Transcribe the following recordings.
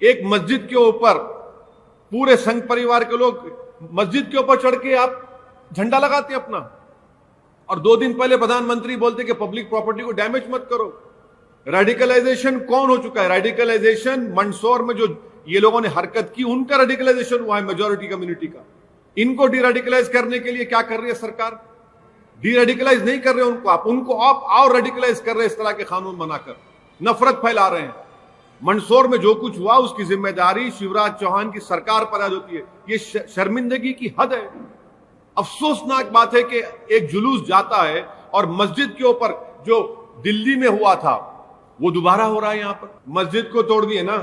एक मस्जिद के ऊपर पूरे संघ परिवार के लोग मस्जिद के ऊपर चढ़ के आप झंडा लगाते अपना, और 2 दिन पहले प्रधानमंत्री बोलते कि पब्लिक प्रॉपर्टी को डैमेज मत करो। रेडिकलाइजेशन कौन हो चुका है? रेडिकलाइजेशन मंदसौर में जो ये लोगों ने हरकत की, उनका रेडिकलाइजेशन हुआ है, मेजॉरिटी कम्युनिटी का। इनको डीरेडिकलाइज करने के लिए क्या कर रही है सरकार? डीरेडिकलाइज नहीं कर रहे उनको आप और रेडिकलाइज कर रहे हैं, इस तरह के कानून बनाकर नफरत फैला रहे हैं। मंदसौर में जो कुछ हुआ उसकी जिम्मेदारी शिवराज चौहान की सरकार पर आज होती है। ये शर्मिंदगी की हद है। अफसोसनाक बात है कि एक जुलूस जाता है और मस्जिद के ऊपर जो दिल्ली में हुआ था वो दोबारा हो रहा है। यहां पर मस्जिद को तोड़ दिए ना,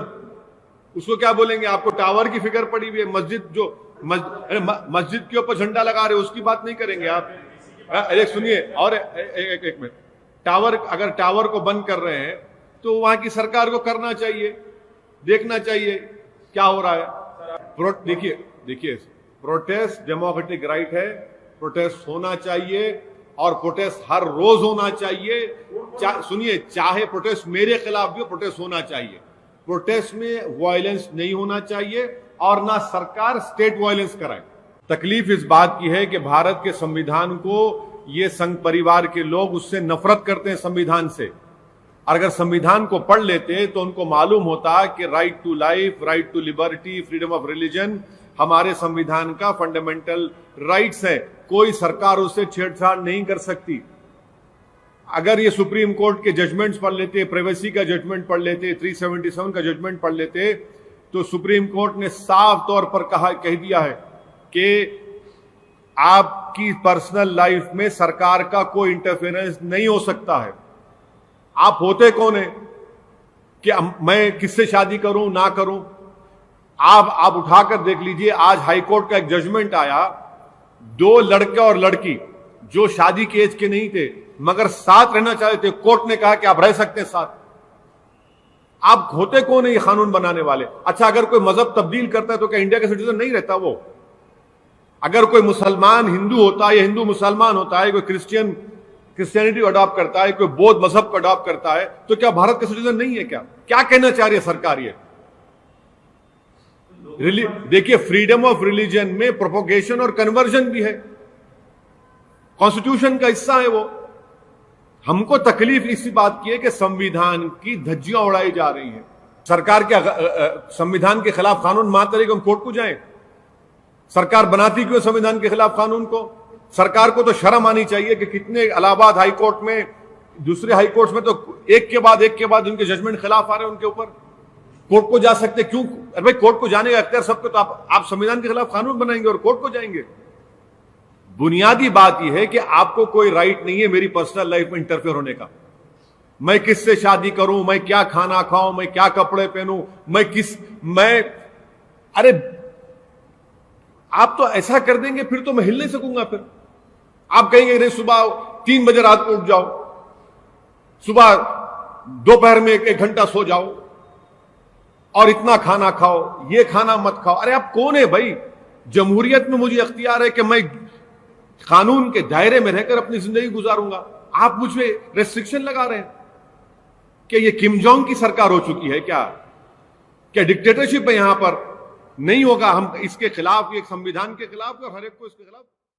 उसको क्या बोलेंगे? आपको टावर की फिक्र पड़ी हुई है। मस्जिद के ऊपर झंडा लगा रहे, उसकी बात नहीं करेंगे आप? अरे सुनिए, और एक मिनट, अगर टावर को बंद कर रहे हैं तो वहां की सरकार को करना चाहिए, देखना चाहिए क्या हो रहा है। देखिए प्रोटेस्ट डेमोक्रेटिक राइट है, प्रोटेस्ट होना चाहिए और प्रोटेस्ट हर रोज होना चाहिए। सुनिए, चाहे प्रोटेस्ट मेरे खिलाफ भी हो, प्रोटेस्ट होना चाहिए। प्रोटेस्ट में वायलेंस नहीं होना चाहिए और ना सरकार स्टेट वायलेंस कराए। तकलीफ इस बात की है कि भारत के संविधान को ये संघ परिवार के लोग उससे नफरत करते हैं, संविधान से। और अगर संविधान को पढ़ लेते तो उनको मालूम होता कि right to life, right to liberty, freedom of religion हमारे संविधान का फंडामेंटल राइट्स है। कोई सरकार उससे छेड़छाड़ नहीं कर सकती। अगर ये सुप्रीम कोर्ट के जजमेंट्स पढ़ लेते, प्राइवेसी का जजमेंट पढ़ लेते, 377 का जजमेंट पढ़ लेते, तो सुप्रीम कोर्ट ने साफ तौर पर कह दिया है कि आपकी पर्सनल लाइफ में सरकार का कोई इंटरफेरेंस नहीं हो सकता है। आप होते कौन है कि मैं किससे शादी करूं ना करूं? आप उठाकर देख लीजिए, आज हाईकोर्ट का एक जजमेंट आया, 2 लड़के और लड़की जो शादी के एज के नहीं थे मगर साथ रहना चाहते थे, कोर्ट ने कहा कि आप रह सकते हैं साथ। आप होते कौन है ये कानून बनाने वाले? अच्छा, अगर कोई मजहब तब्दील करता है तो क्या इंडिया का सिटीजन नहीं रहता वो? अगर कोई मुसलमान हिंदू होता है या हिंदू मुसलमान होता है, कोई क्रिश्चियनिटी को अडॉप्ट करता है, कोई बौद्ध मजहब को अडॉप्ट करता है, तो क्या भारत का सिटीजन नहीं है? क्या कहना चाह रही है सरकार? ये देखिए, फ्रीडम ऑफ रिलीजन में प्रोपोगेशन और कन्वर्जन भी है, कॉन्स्टिट्यूशन का हिस्सा है वो। हमको तकलीफ इसी बात की है कि संविधान की धज्जियां उड़ाई जा रही हैं। सरकार के संविधान के खिलाफ कानून बनाते रहे, हम कोर्ट को जाएं? सरकार बनाती क्यों संविधान के खिलाफ कानून को? सरकार को तो शर्म आनी चाहिए कि कितने इलाहाबाद हाई कोर्ट में, दूसरे हाई कोर्ट में तो एक के बाद उनके जजमेंट खिलाफ आ रहे हैं उनके ऊपर। कोर्ट को जा सकते क्यों? अरे भाई, कोर्ट को जाने का अख्तियार सबको, तो आप संविधान के खिलाफ कानून बनाएंगे और कोर्ट को जाएंगे? बुनियादी बात यह है कि आपको कोई राइट नहीं है मेरी पर्सनल लाइफ में इंटरफेयर होने का। मैं किससे शादी करूं, मैं क्या खाना खाऊं, मैं क्या कपड़े पहनूं, अरे आप तो ऐसा कर देंगे फिर तो मैं हिल नहीं सकूंगा। फिर आप कहेंगे नहीं, सुबह 3 बजे रात को उठ जाओ, सुबह दोपहर में 1 घंटा सो जाओ और इतना खाना खाओ, ये खाना मत खाओ। अरे आप कौन है भाई? जमहूरियत में मुझे अख्तियार है कि मैं कानून के दायरे में रहकर अपनी जिंदगी गुजारूंगा। आप मुझ पे रेस्ट्रिक्शन लगा रहे हैं। क्या ये किम जोंग की सरकार हो चुकी है? क्या डिक्टेटरशिप है यहां पर? नहीं होगा। हम इसके खिलाफ, ये संविधान के खिलाफ और हर एक को इसके खिलाफ